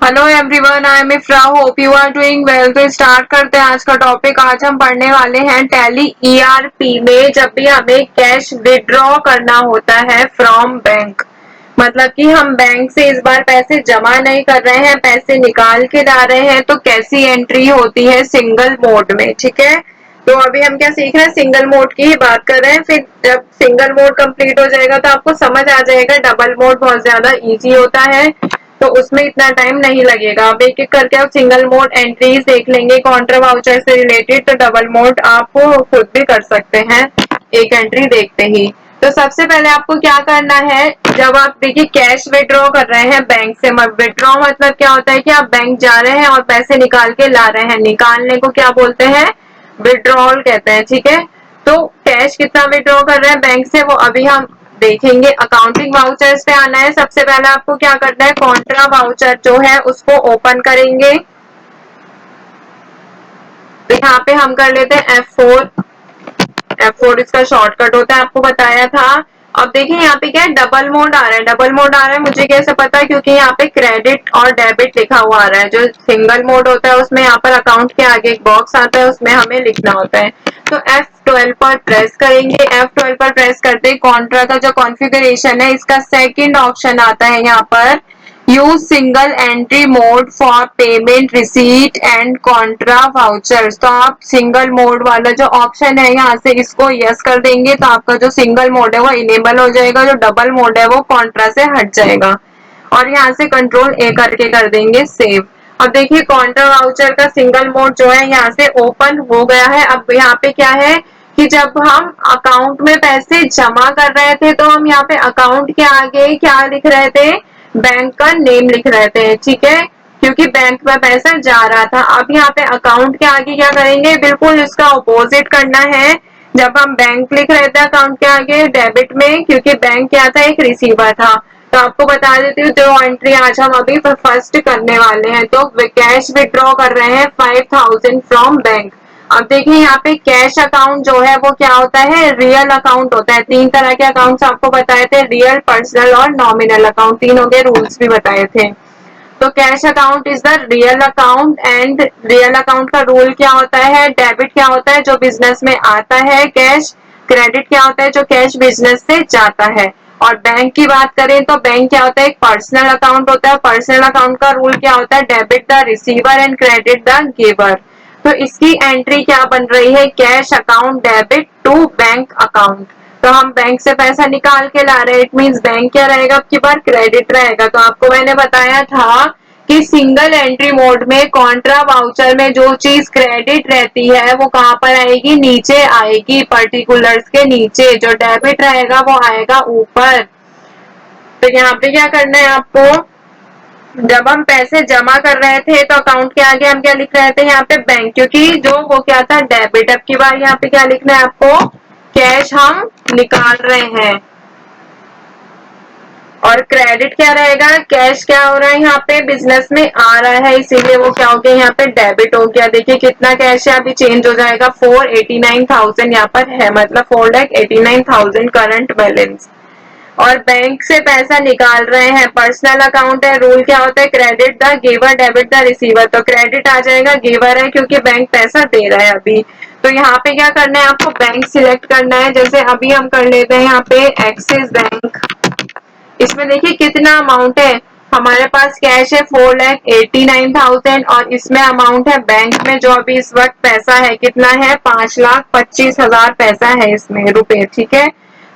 Hello everyone, I am Ifra, hope you are doing well. तो start करते हैं आज का टॉपिक। आज हम पढ़ने वाले हैं टैली ईआरपी में जब भी हमें कैश विड्रॉ करना होता है फ्रॉम बैंक, मतलब कि हम बैंक से इस बार पैसे जमा नहीं कर रहे हैं, पैसे निकाल के ला रहे हैं, तो कैसी एंट्री होती है सिंगल मोड में। ठीक है, तो अभी हम क्या सीख रहे हैं, सिंगल मोड की ही बात कर रहे हैं। फिर जब सिंगल मोड कंप्लीट हो जाएगा तो आपको समझ आ जाएगा डबल मोड बहुत ज्यादा इजी होता है, तो उसमें इतना टाइम नहीं लगेगा। अब एक एक करके आप सिंगल मोड एंट्रीज देख लेंगे कॉन्ट्रा वाउचर से रिलेटेड, तो डबल मोड आप खुद भी कर सकते हैं एक एंट्री देखते ही। तो सबसे पहले आपको क्या करना है, जब आप देखिए कैश विड्रॉ कर रहे हैं बैंक से, विड्रॉ मतलब क्या होता है कि आप बैंक जा रहे हैं और पैसे निकाल के ला रहे हैं, निकालने को क्या बोलते हैं, विड्रॉल कहते हैं। ठीक है, तो कैश कितना विड्रॉ कर रहे हैं बैंक से वो अभी हम देखेंगे। अकाउंटिंग वाउचर्स पे आना है। सबसे पहले आपको क्या करना है, कॉन्ट्रा वाउचर जो है उसको ओपन करेंगे। तो यहाँ पे हम कर लेते हैं F4। F4 इसका शॉर्टकट होता है, आपको बताया था। अब देखिए यहाँ पे क्या है, डबल मोड आ रहा है। डबल मोड आ रहा है मुझे कैसे पता है, क्योंकि यहाँ पे क्रेडिट और डेबिट लिखा हुआ आ रहा है। जो सिंगल मोड होता है उसमें यहाँ पर अकाउंट के आगे एक बॉक्स आता है, उसमें हमें लिखना होता है। तो F12 पर प्रेस करेंगे। F12 पर प्रेस करते ही कॉन्ट्रा का जो कॉन्फ़िगरेशन है इसका सेकंड ऑप्शन आता है यहाँ पर, use single entry mode for payment receipt and Contra vouchers. तो आप सिंगल मोड वाला जो ऑप्शन है यहाँ से इसको यस कर देंगे तो आपका जो सिंगल मोड है वो इनेबल हो जाएगा, जो डबल मोड है वो कॉन्ट्रा से हट जाएगा। और यहाँ से कंट्रोल ए करके कर देंगे सेव। अब देखिए कॉन्ट्रा वाउचर का सिंगल मोड जो है यहाँ से ओपन हो गया है। अब यहाँ पे क्या है कि जब हम अकाउंट में पैसे जमा कर रहे थे तो हम यहाँ पे अकाउंट के आगे क्या लिख रहे थे, बैंक का नेम लिख रहे थे। ठीक है, क्योंकि बैंक में पैसा जा रहा था। अब यहाँ पे अकाउंट के आगे क्या करेंगे, बिल्कुल इसका ऑपोजिट करना है। जब हम बैंक लिख रहे थे अकाउंट के आगे डेबिट में, क्योंकि बैंक क्या था, एक रिसीवर था। तो आपको बता देती हूँ जो एंट्री आज हम अभी फर्स्ट करने वाले हैं। तो कैश विड्रॉ कर रहे हैं 5000 फ्रॉम बैंक। अब देखिए यहाँ पे कैश अकाउंट जो है वो क्या होता है, रियल अकाउंट होता है। तीन तरह के अकाउंट्स आपको बताए थे, रियल, पर्सनल और नॉमिनल अकाउंट, तीनों के रूल्स भी बताए थे। तो cash account is the real account, and real account का रूल क्या होता है, डेबिट क्या होता है जो बिजनेस में आता है कैश, क्रेडिट क्या होता है जो कैश बिजनेस से जाता है। और बैंक की बात करें तो बैंक क्या होता है, एक पर्सनल अकाउंट होता है। पर्सनल अकाउंट का रूल क्या होता है, debit the receiver and credit the giver. तो इसकी एंट्री क्या बन रही है, cash account debit to bank account. तो हम बैंक से पैसा निकाल के ला रहे हैं, इट मींस बैंक क्या रहेगा, अब की बार क्रेडिट रहेगा। तो आपको मैंने बताया था कि सिंगल एंट्री मोड में कॉन्ट्रा वाउचर में जो चीज क्रेडिट रहती है वो कहाँ पर आएगी, नीचे आएगी, पर्टिकुलर्स के नीचे। जो डेबिट रहेगा वो आएगा ऊपर। तो यहाँ पे क्या करना है आपको, जब हम पैसे जमा कर रहे थे तो अकाउंट के आगे हम क्या लिख रहे थे, यहाँ पे बैंक, क्योंकि जो वो क्या था, डेबिट। अब की बार यहाँ पे क्या लिखना है आपको, कैश हम निकाल रहे हैं। और क्रेडिट क्या रहेगा, कैश क्या हो रहा है यहाँ पे, बिजनेस में आ रहा है, इसीलिए वो क्या हो गया, यहाँ पे डेबिट हो गया। देखिए कितना कैश है, अभी चेंज हो जाएगा, 489,000 यहाँ पर है, मतलब 4,89,000 करंट बैलेंस। और बैंक से पैसा निकाल रहे हैं, पर्सनल अकाउंट है, रूल क्या होता है, credit the giver debit the receiver. तो क्रेडिट आ जाएगा, गिवर है क्योंकि बैंक पैसा दे रहा है अभी। तो यहाँ पे क्या करना है, आपको बैंक सिलेक्ट करना है। जैसे अभी हम कर लेते हैं यहाँ पे एक्सिस बैंक। इसमें देखिए कितना अमाउंट है, हमारे पास कैश है 4,89,000 और इसमें अमाउंट है बैंक में जो अभी इस वक्त पैसा है, कितना है, 5,25,000 पैसा है इसमें रुपए। ठीक है,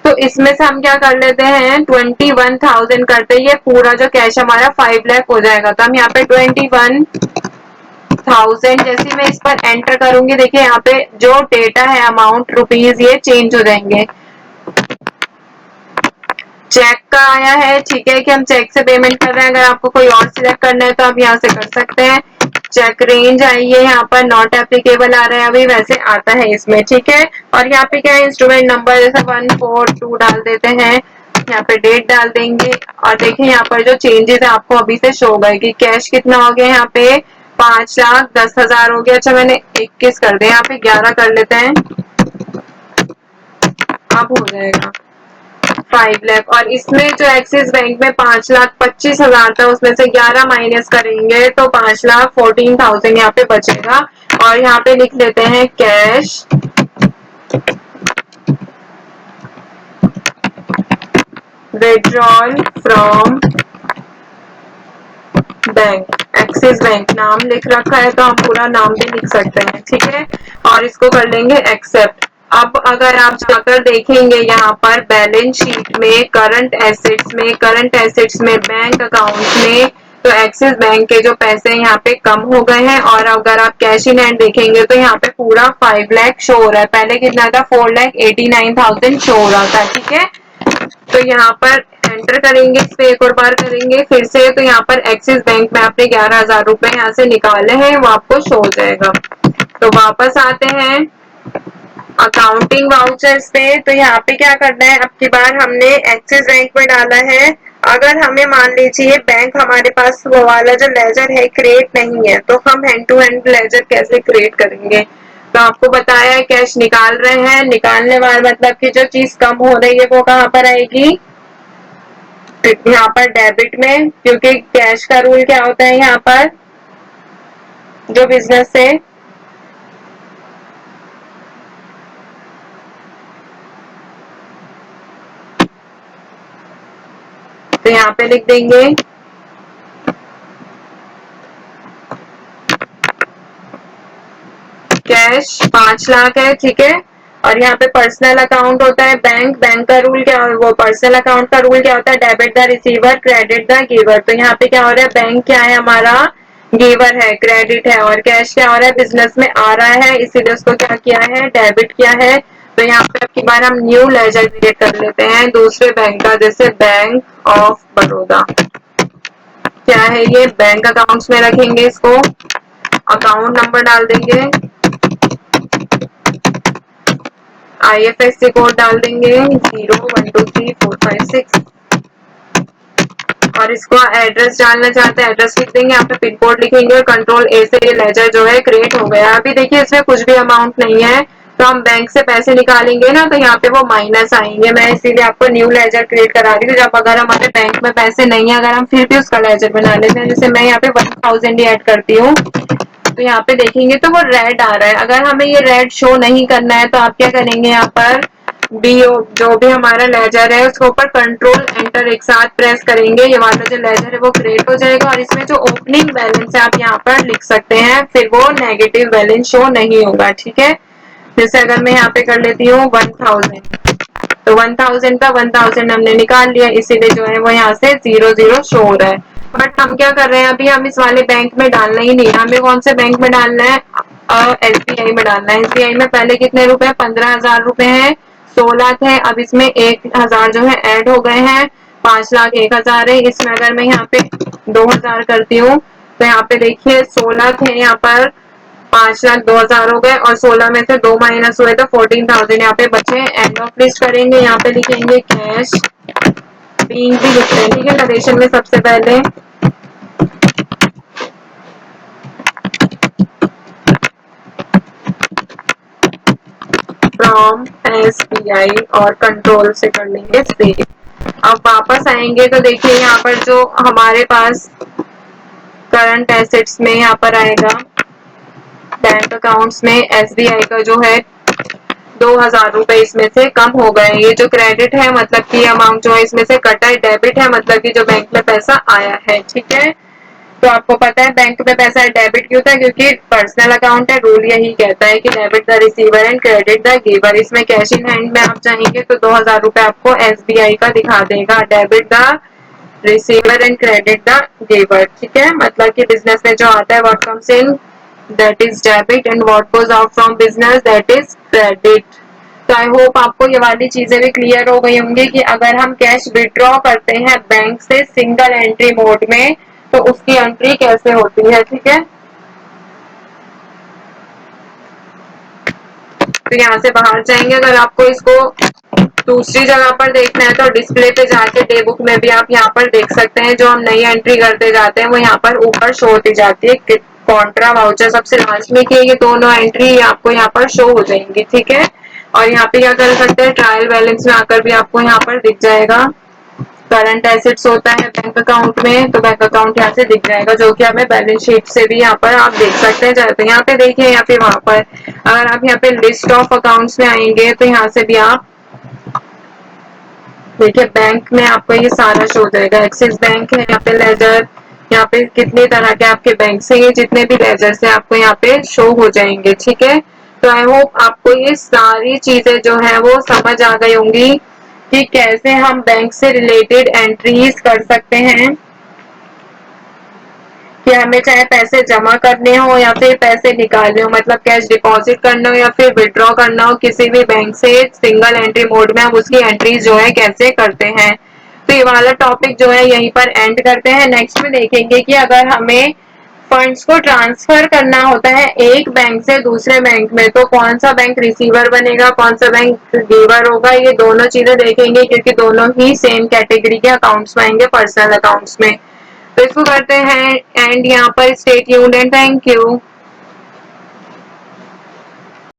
तो इसमें से हम क्या कर लेते हैं, 21,000 करते ही ये पूरा जो कैश हमारा 5 लाख हो जाएगा। तो हम यहाँ पे 21,000 जैसे मैं इस पर एंटर करूंगी, देखिए यहाँ पे जो डेटा है अमाउंट रुपीज ये चेंज हो जाएंगे। चेक का आया है, ठीक है, कि हम चेक से पेमेंट कर रहे हैं। अगर आपको कोई और सिलेक्ट करना है तो आप यहाँ से कर सकते हैं। चेक रेंज आई है, यहाँ पर नॉट एप्लीकेबल आ रहा है अभी, वैसे आता है इसमें। ठीक है, और यहाँ पे क्या है, इंस्ट्रूमेंट नंबर जैसे 142 डाल देते हैं, यहाँ पे डेट डाल देंगे। और देखिए यहाँ पर जो चेंजेस है आपको अभी से शो होगा कि कैश कितना हो गया, यहाँ पे 5,10,000 हो गया। अच्छा मैंने 21 कर दिया, यहाँ पे 11 कर लेते हैं, अब हो जाएगा। 5 लाख, और इसमें जो एक्सिस बैंक में 5,25,000 था उसमें से 11 माइनस करेंगे तो 5,14,000 यहाँ पे बचेगा। और यहाँ पे लिख लेते हैं cash withdrawal from bank, axis bank नाम लिख रखा है तो हम पूरा नाम भी लिख सकते हैं, ठीक है। और इसको कर लेंगे एक्सेप्ट। अब अगर आप जाकर देखेंगे यहाँ पर बैलेंस शीट में, करंट एसेट्स में, बैंक अकाउंट में, तो एक्सिस बैंक के जो पैसे यहाँ पे कम हो गए हैं। और अगर आप कैश इन हैंड देखेंगे तो यहाँ पे पूरा 5 लाख शो हो रहा है, पहले कितना था 4,89,000 शो हो रहा था, ठीक है। तो यहाँ पर एंटर करेंगे, इस पे एक और बार करेंगे फिर से, तो यहाँ पर एक्सिस बैंक में आपने 11,000 रुपए यहाँ से निकाले हैं, वो आपको शो हो जाएगा। तो वापस आते हैं अकाउंटिंग वाउचर्स पे, तो यहाँ पे क्या करना है, अब की बार हमने एक्सिस बैंक में डाला है। अगर हमें मान लीजिए बैंक हमारे पास वो वाला जो लेजर है क्रिएट नहीं है, तो हम हैंड टू हैंड लेजर कैसे क्रिएट करेंगे। तो आपको बताया है कैश निकाल रहे हैं, निकालने वाला मतलब कि जो चीज कम हो रही है वो कहाँ पर आएगी, यहाँ पर डेबिट में, क्योंकि कैश का रूल क्या होता है यहाँ पर जो बिजनेस है, तो यहाँ पे लिख देंगे कैश 5 लाख है, ठीक है। और यहाँ पे पर्सनल अकाउंट होता है बैंक का रूल क्या, वो पर्सनल अकाउंट का रूल क्या होता है, debit the receiver credit the giver. तो यहाँ पे क्या हो रहा है, बैंक क्या है हमारा गिवर है, क्रेडिट है, और कैश क्या हो रहा है बिजनेस में आ रहा है, इसीलिए उसको क्या किया है डेबिट किया है। तो यहाँ पे अब की बार हम न्यू लेजर क्रिएट कर लेते हैं दूसरे बैंक का, जैसे बैंक ऑफ बड़ौदा, क्या है ये बैंक अकाउंट्स में रखेंगे इसको, अकाउंट नंबर डाल देंगे, IFSC कोड डाल देंगे 0123456, और इसको एड्रेस डालना चाहते हैं एड्रेस लिख देंगे, यहाँ पे पिन कोड लिखेंगे, कंट्रोल ए से ये लेजर जो है क्रिएट हो गया। अभी देखिए इसमें कुछ भी अमाउंट नहीं है, तो हम बैंक से पैसे निकालेंगे ना तो यहाँ पे वो माइनस आएंगे। मैं इसीलिए आपको न्यू लेजर क्रिएट करा रही हूँ, जब अगर हमारे बैंक में पैसे नहीं है, अगर हम फिर भी उसका लेजर बना लेते हैं, जैसे मैं यहाँ पे 1,000 ही ऐड करती हूँ, तो यहाँ पे देखेंगे तो वो रेड आ रहा है। अगर हमें ये रेड शो नहीं करना है तो आप क्या करेंगे, यहाँ पर बीओ जो भी हमारा लेजर है उसके ऊपर कंट्रोल एंटर एक साथ प्रेस करेंगे, ये वाला जो लेजर है वो क्रिएट हो जाएगा। और इसमें जो ओपनिंग बैलेंस है आप यहाँ पर लिख सकते हैं, फिर वो नेगेटिव बैलेंस शो नहीं होगा, ठीक है। जैसे अगर मैं यहाँ पे कर लेती हूँ 1,000, तो 1,000 का 1,000 हमने निकाल लिया, इसीलिए जो है वो यहाँ से 0 0 शो हो रहा है। बट हम क्या कर रहे हैं, अभी हम इस वाले बैंक में डालना ही नहीं, हमें कौन से बैंक में डालना है, SBI में डालना है। SBI में पहले कितने रुपए, 15,000 रुपए है, 16 थे, अब इसमें 1,000 जो है ऐड हो गए हैं, 5,01,000 है। इसमें अगर मैं यहाँ पे 2,000 करती हूँ तो यहाँ पे देखिए 16 थे, यहाँ पर 5,02,000 हो गए, और 16 में से 2 माइनस हुए तो 14,000 यहाँ पे बचे। एंड ऑफ लिस्ट करेंगे, यहाँ पे लिखेंगे कैश बीइंग भी लिखते हैं, ठीक है, नरेशन में सबसे पहले फ्रॉम SBI और कंट्रोल से कर लेंगे सेव। अब वापस आएंगे तो देखिए यहाँ पर जो हमारे पास करंट एसेट्स में यहाँ पर आएगा बैंक अकाउंट्स में SBI का जो है 2,000 रुपए इसमें से कम हो गए। ये जो क्रेडिट है मतलब कि अमाउंट जो है इसमें से कटा है, डेबिट है मतलब कि जो बैंक में पैसा आया है, ठीक है। तो आपको पता है बैंक में पैसा डेबिट क्यों था, क्योंकि पर्सनल अकाउंट है, रूल यही कहता है कि debit the receiver and credit the giver. इसमें कैश इन हैंड में आप चाहेंगे तो 2,000 रुपए आपको SBI का दिखा देगा, debit the receiver and credit the giver, ठीक है। मतलब कि बिजनेस में जो आता है what comes in that is debit and what goes out from business that is credit. तो आई होप आपको ये वाली चीजें भी क्लियर हो गई होंगी कि अगर हम कैश विड्रॉ करते हैं बैंक से सिंगल एंट्री मोड में तो उसकी एंट्री कैसे होती है, ठीक है। तो यहाँ से बाहर जाएंगे, अगर आपको इसको दूसरी जगह पर देखना है तो डिस्प्ले पे जाके डे बुक में भी आप यहाँ पर देख सकते हैं, जो हम नई एंट्री करते जाते हैं वो यहाँ पर ऊपर शो होती जाती है। कॉन्ट्रा वाउचर सबसे लास्ट में की ये दोनों एंट्री आपको यहाँ पर शो हो जाएंगी, ठीक है। और यहाँ पे क्या कर सकते हैं, ट्रायल बैलेंस में आकर भी आपको यहाँ पर दिख जाएगा। करंट एसेट्स होता है बैंक अकाउंट में, तो बैंक अकाउंट यहाँ से दिख जाएगा, जो कि हमें बैलेंस शीट से भी यहाँ पर आप देख सकते हैं। चाहे तो यहाँ पे देखिए या फिर वहां पर। अगर आप यहाँ पे लिस्ट ऑफ अकाउंट्स में आएंगे तो यहाँ से भी आप देखिए बैंक में आपको ये सारा शो हो जाएगा। एक्सिस बैंक है यहाँ पे लेजर, यहाँ पे कितने तरह के आपके बैंक से ये जितने भी लेजर से आपको यहाँ पे शो हो जाएंगे। ठीक है, तो आई होप आपको ये सारी चीजें जो है वो समझ आ गई होंगी कि कैसे हम बैंक से रिलेटेड एंट्रीज कर सकते हैं, कि हमें चाहे पैसे जमा करने हो या फिर पैसे निकालने हो, मतलब कैश डिपॉजिट करना हो या फिर विड्रॉ करना हो किसी भी बैंक से, सिंगल एंट्री मोड में हम उसकी एंट्रीज जो है कैसे करते हैं। तो ये वाला टॉपिक जो है यहीं पर एंड करते हैं। नेक्स्ट में देखेंगे कि अगर हमें फंड्स को ट्रांसफर करना होता है एक बैंक से दूसरे बैंक में, तो कौन सा बैंक रिसीवर बनेगा, कौन सा बैंक गिवर होगा, ये दोनों चीजें देखेंगे, क्योंकि दोनों ही सेम कैटेगरी के अकाउंट्स में आएंगे, पर्सनल अकाउंट्स में। तो इसको करते हैं एंड यहाँ पर stay tuned and thank you.